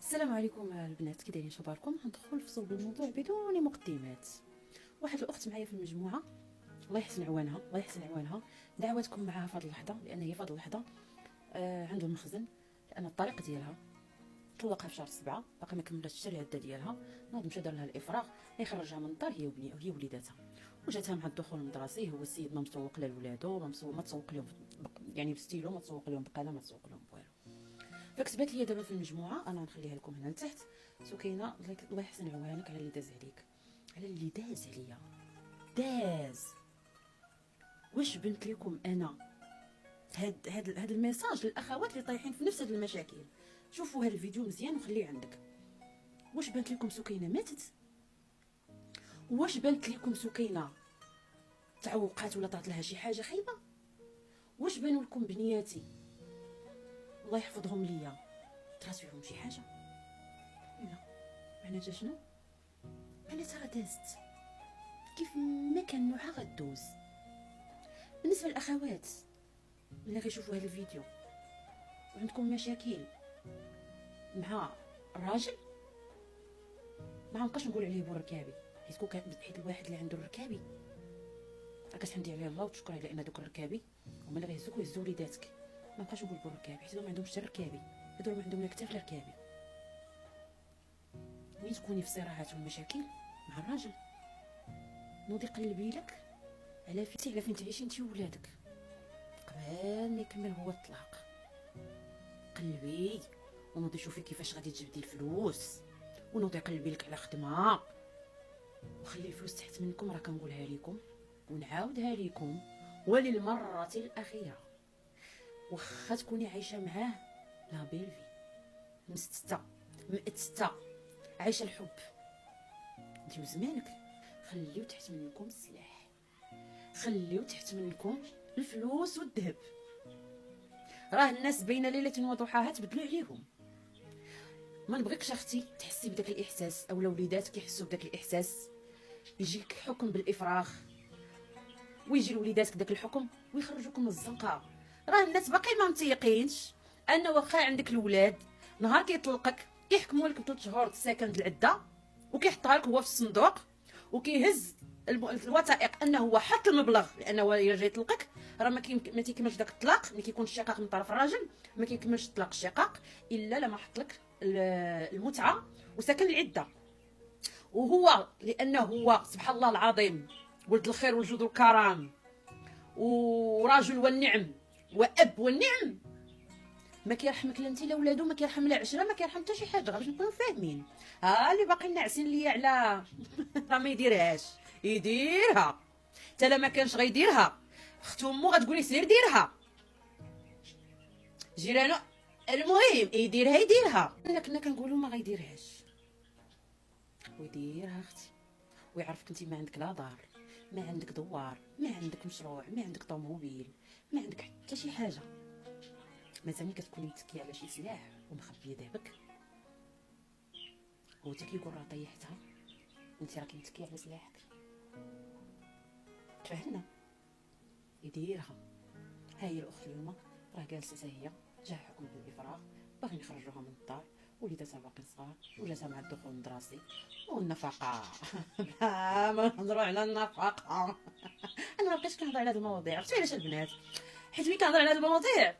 السلام عليكم البنات، كي دايرين؟ شباركم؟ ندخل في صلب الموضوع بدون مقدمات. واحد الاخت معايا في المجموعه، الله يحسن عوانها الله يحسن عوانها، دعواتكم معها في هذه اللحظه، لان هي في هذه اللحظه عنده المخزن، لان الطريق ديالها طلقها في شهر 7، باقي ما كملاتش حتى العده ديالها. ناض مشى دار لها الافراغ يخرجها من الدار هي وليداتها، وجاتها مع الدخول المدرسي. هو السيد ما مسوق لا لولادو، ما تسوق لهم يعني بستيلو، ما تسوق لهم بقاله، ما تسوق لهم والو. فكتبات لي دابا في المجموعه، انا نخليها لكم هنا لتحت. سكينه الله يحسن عوانك على اللي داز عليك، على اللي داز عليا. داز واش بنت لكم انا هاد الميساج للاخوات اللي طايحين في نفس هاد المشاكل. شوفوا هاد الفيديو مزيان وخليه عندك. واش بنت لكم سكينه ماتت؟ واش بنت لكم سكينه تعوقات ولا طات لها شي حاجه خايبه؟ واش بانوا لكم بنياتي الله يحفظهم ليا طرات فيهم شي حاجه؟ لا، معناتها شنو؟ معناتها دازت كيف ما كان نوعها غدوز. بالنسبه للاخوات اللي غيشوفوا هذا الفيديو وعندكم مشاكل مع الراجل، ما غنبقاش نقول عليه بو الركابي، حيت الواحد اللي عنده الركابي راه كتحمدي عليه الله وتشكر على ان دوك الركابي هما اللي غيهزوك ويهزوا وليداتك. ما بقاش نقول بو الركابي حيت ما عندهمش حتى الركابي، هادو ما عندهم لا كتاف لا ركابي. ملي تكوني في صراعات والمشاكل مع الراجل، نوضي قلبي لك على فين تعيشي انت وولادك قبل ما يكمل هو الطلاق. قلبي ونوضي شوفي كيفاش غادي تجبدي الفلوس، ونوضي قلبي لك على خدمه، وخلي الفلوس تحت منكم. راه كنقولها لكم ونعاودها لكم وللمره الاخيره، واخا تكوني عايشه معاه لا بيلفي مأتسته عايشه الحب انت وزمانك، خليو تحت منكم السلاح، خليو تحت منكم الفلوس والذهب. راه الناس بين ليله وضحاها تبدلوا عليهم. ما نبغيكش اختي تحسي بداك الاحساس، او وليداتك يحسوا بداك الاحساس، يجيك حكم بالافراغ ويجي لوليداتك داك الحكم ويخرجوكم من الزنقه. راه الناس باقي ما متيقينش ان واخا عندك الولاد نهار كيطلقك كيحكموا لك ب3 شهور سكن العده، وكيحطها لك هو في الصندوق، وكيهز الوثائق انه هو حط المبلغ لانه يرجع يطلقك. راه ما تيكملش داك الطلاق ملي كيكون الشقاق من طرف الراجل، ما كيكملش الطلاق الشقاق الا لما حط لك المتعه وسكن العده. وهو لانه هو سبحان الله العظيم ولد الخير والجود والكرم وراجل والنعم واب والنعم، ما كيرحمك لا انت لا ولادو، ما كيرحم لا عشره، ما كيرحم حتى شي حاجه. باش نكونوا فاهمين، اللي باقي ناعسين ليا على راه ما يديرهاش، يديرها حتى لا ما كانش غيديرها. اختو امو غتقولي سير ديرها، جيرانو المهم يديرها. كنا كنقولوا ما غيديرهاش، ويديرها اختي، ويعرفك انت ما عندك لا دار، ما عندك دوار، ما عندك مشروع، ما عندك طوموبيل، ما عندك حتى شي حاجه. مازال كتكوني متكيه على شي سلاح ومخبيه ذهبك، هو تا كيقول راه طيحتها انت راكي متكيه على سلاحك. تفهمنا؟ يديرها. ها هي الاخت اليوم راه جالسه حتى هي، جا حكم بالافراغ، باغيين يخرجوها من الدار، وليداتها باقي صغار، وجاتها مع الدخول المدرسي والنفقه. ما نهضروا على النفقه. انا ما بقيتش كنهضر على هاد المواضيع، عرفتي علاش البنات؟ حيت ملي كنهضر على هاد المواضيع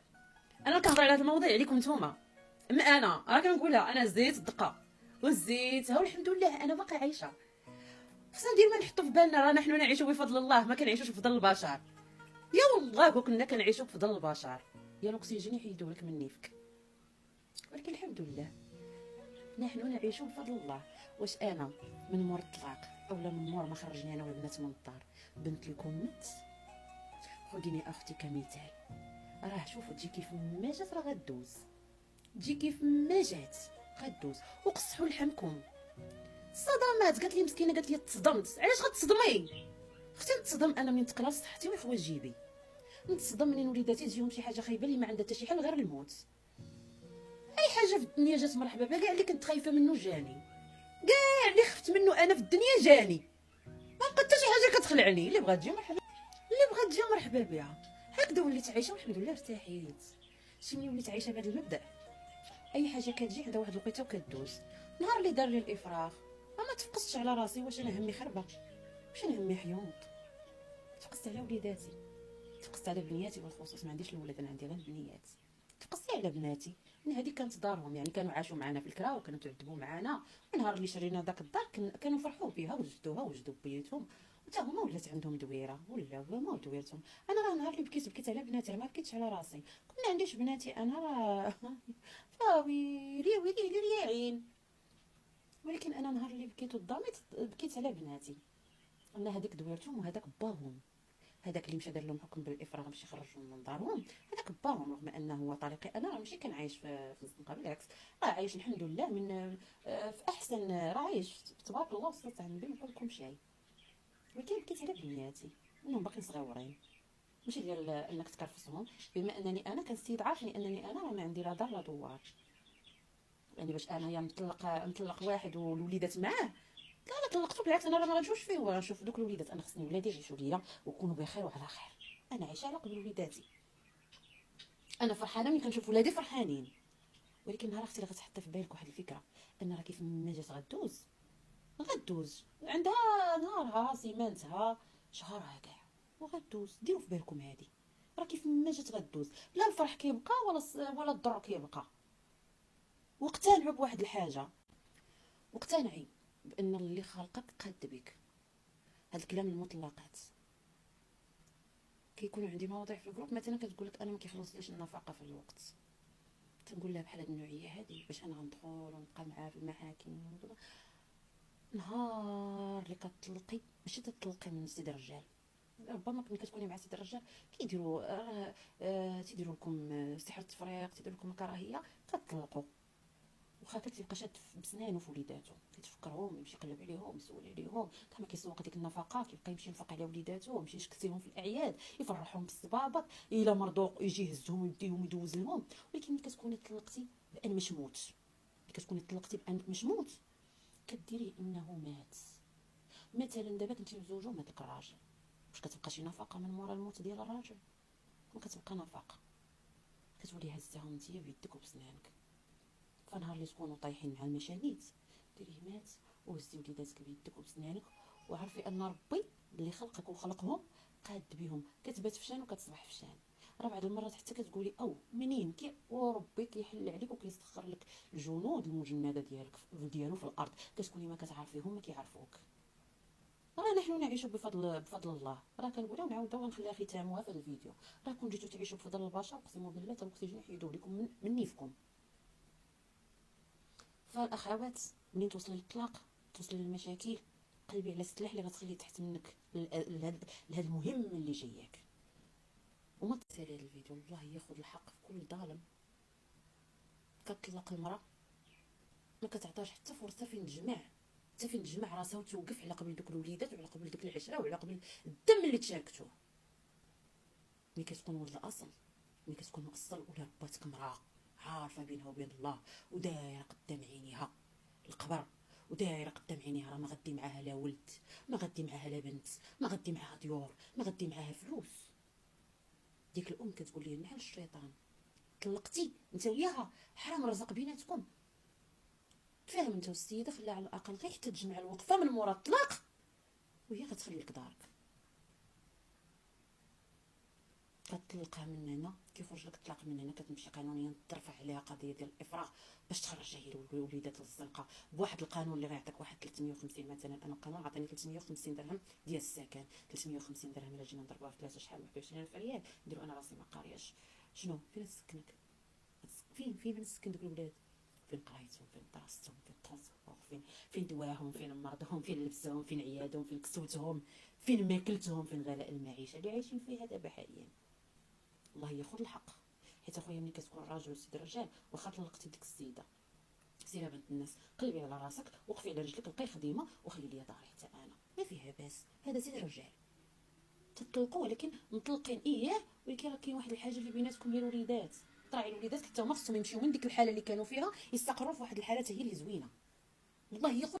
انا كنهضر على هاد المواضيع عليكم نتوما. اما انا راه كنقولها، انا زيت الدقه وزيتها والحمد لله انا باقي عايشه. خصنا ندير ما نحطوا في بالنا راه نحن نعيشوا بفضل الله، ما كنعيشوش بفضل البشر. يا والله كنا كنعيشوا بفضل البشر. يا الاكسجين يحيدوه لك من نيفك، ولكن الحمد لله نحن نعيشوا بفضل الله. واش انا من مور الطلاق اولا من مور ما خرجني انا والبنات من الدار بنت لكم مت؟ خديني اختي كمثال، راه شوفوا تجي كيف ما جات راه غدوز، تجي كيف ما جات غدوز. وقصحوا لحمكم الصدمات. قالت لي مسكينه، قالت لي تصدمت. علاش غتصدمي اختي؟ نتصدم انا منين تقلا صحتي ويخوى جيبي، نتصدم منين وليداتي تجيهم شي حاجه خايبه اللي ما عندها حتى شي حل غير الموت. اي حاجه في الدنيا جات مرحبا بها، كاع اللي كنت خايفه منه جاني، كاع اللي خفت منه انا في الدنيا جاني، ما بقى حتى شي حاجه كتخلعني. اللي بغات تجي مرحبا، اللي بغات تجي مرحبا بها. هكذا وليت عايشه والحمد لله ارتاحيت. شي ملي وليت عايشه بهذا المبدا اي حاجه كتجي عندها واحد الوقيته وكدوز. نهار اللي دار لي الافراغ ما تفقستش على راسي واش انا همي خربه، واش انا همي حيوط. تفقست على وليداتي، تفقست على بنياتي بالخصوص، ما عنديش الولاد انا عندي غير البنيات. تفقست على بناتي من هذه كانت دارهم، يعني كانوا عاشوا معنا في الكرا وكانوا تعذبوا معنا. ونهار اللي شرينا داك الدار كانوا فرحوا بها وجدوها وجدوا بيوتهم، وتا هما ولات عندهم دويره ولا هما دويرتهم. انا راه نهار اللي بكيت على بناتي، راه ما بكيتش على راسي. كنا عنديش بناتي انا راه فاويلي ويلي رياعين. ولكن انا نهار اللي بكيت وضامت بكيت على بناتي، ان هذيك دويرتهم وهذاك باهم، هذاك اللي مشى دار لهم حكم بالافراغ باش يخرجهم من دارهم، هذاك باهم. رغم انه هو طريقي انا، راه ماشي كنعيش في الزنقه، بالعكس راه عايش الحمد لله من في احسن، راه عايش تبارك الله وصلت عند ما نقول لكم شيء. ولكن بكيت على بنياتي انهم باقيين صغيورين، ماشي ديال انك تكرفسهم. بما انني انا كنستيد عارفني انني انا راه ما عندي لا دار لا دوار، يعني باش انايا نطلق واحد والوليدات معاه. لا لا طلقته، بالعكس انا راه ما غنشوفش فيه ونشوف دوك الوليدات. انا خصني ولادي يعيشوا ليا ويكونوا بخير وعلى خير. انا عايشه على قبل وليداتي، انا فرحانه ملي كنشوف ولادي فرحانين. ولكن نهار اختي غتحط في بالك واحد الفكره، ان راه كيف ما جات غدوز عندها نهارها سيمانتها شهرها كاع وغدوز. ديروا في بالكم هذه، راه كيف ما جات غدوز. لا الفرح كيبقى ولا الضر كيبقى. واقتنعوا بواحد الحاجه، واقتنعي بان اللي خلقك قاد بك. هاد الكلام المطلقات كيكونوا عندي مواضيع في الجروب مثلا كتقول لك انا ما كيخلصليش النفقه في الوقت، تنقول لها بحال هاد النوعيه هذه باش انا غندخل ونبقى معاها في المحاكم. نهار اللي كتطلقي ماشي تطلقي من سيد الرجال، ربما ملي كتكوني مع سيد الرجال كيديروا تيديروا لكم سحر التفريق، تيديروا لكم الكراهيه، كتطلقوا. وخا كتبقى شاد بسنانو في وليداتو، كيتفكرهم يمشي يقلب عليهم يسول عليهم، كما كيسوق ديك النفقه كيبقى يمشي ينفق على وليداتو، يمشي يشكسيهم في الاعياد، يفرحهم بالصبابط، الا مرضوا يجي يهزهم ويديهم يدوز لهم. ولكن ملي كتكوني طلقتي بان مش موت، ملي كتكوني طلقتي بانك مش موت، كديري انه مات. مثلا دابا كنتي مزوجه مع داك الراجل، واش كتبقى شي نفقه من مورا الموت ديال الراجل؟ ما كتبقى نفقه، كتولي هزتها نتيا بيدك وبسنانك. فنهار اللي تكونوا طايحين مع المشانيت ديريه مات وهزي وليداتك بيدك وبسنانك، وعرفي ان ربي اللي خلقك وخلقهم قاد بهم. كتبات في شان وكتصبح في شان. راه بعض المرات حتى كتقولي او منين كي وربي كيحل عليك وكيسخر لك الجنود المجنده ديالو في الارض، كتكوني ما كتعرفيهم ما كيعرفوك. راه نحن نعيش بفضل الله. راه كنقولها ونعاودها ونخليها ختامها في هذا الفيديو. راه كون جيتو تعيشوا بفضل البشر اقسم بالله تا الاكسجين يحيدوه لكم من نيفكم. فالاخوات منين توصلي للطلاق، توصلي للمشاكل، قلبي على السلاح اللي غتخليه تحت منك لهذا المهم اللي جاياك. وما تسالي هذا الفيديو، الله ياخذ الحق في كل ظالم. كتطلق المراه ما كتعطاش حتى فرصه فين تجمع راسها وتوقف على قبل دوك الوليدات وعلى قبل ديك العشره وعلى قبل الدم اللي تشاركتوه. ملي كتكون ولد الاصل، ملي كتكون مؤصل ولا رباتك مراه عارفه بينها وبين الله ودايره قدام عينيها القبر، ودايره قدام عينيها راه ما غدي معاها لا ولد، ما غدي معاها لا بنت، ما غدي معاها ديور، ما غدي معاها فلوس. ديك الام كتقول لي نحل الشيطان، طلقتي انت وياها حرام الرزق بيناتكم. تفاهم انت والسيده، خليها على الاقل غير حتى تجمع الوقفه من مورا الطلاق وهي غتخلي لك دارك. كتطلقها من هنا كيخرج لك الطلاق من هنا، كتمشي قانونيا ترفع عليها قضيه ديال الافراغ باش تخرج هي الوليدات للزنقه بواحد القانون اللي غيعطيك واحد 350. مثلا انا القانون عطاني 350 درهم ديال السكن، 350 درهم الا جينا نضربوها في 3 شحال 21000 ريال. نديرو انا راسي ما قارياش شنو فين نسكنك، فين غنسكن دوك الولاد، فين قرايتهم، فين دراستهم، فين الترونسبور، فين دواهم، فين مرضهم، فين لبسهم، فين عيادهم، فين كسوتهم، فين ماكلتهم، فين غلاء المعيشه اللي عايشين فيها دابا حاليا. الله ياخذ الحق. حيت اخويا ملي كتكون راجل وسيد الرجال، واخا طلقتي ديك السيده سيري بنت الناس، قلبي على راسك وقفي على رجلك، لقي خديمه وخلي لي داري حتى انا ما فيها باس. هذا سيد الرجال تطلقوا، ولكن مطلقين اياه، ولكن راه كاين واحد الحاجه اللي بيناتكم هي الوليدات. طلعي الوليدات حتى هما خصهم يمشيو من ديك الحاله اللي كانوا فيها يستقروا في واحد الحاله هي اللي زوينه. الله ياخذ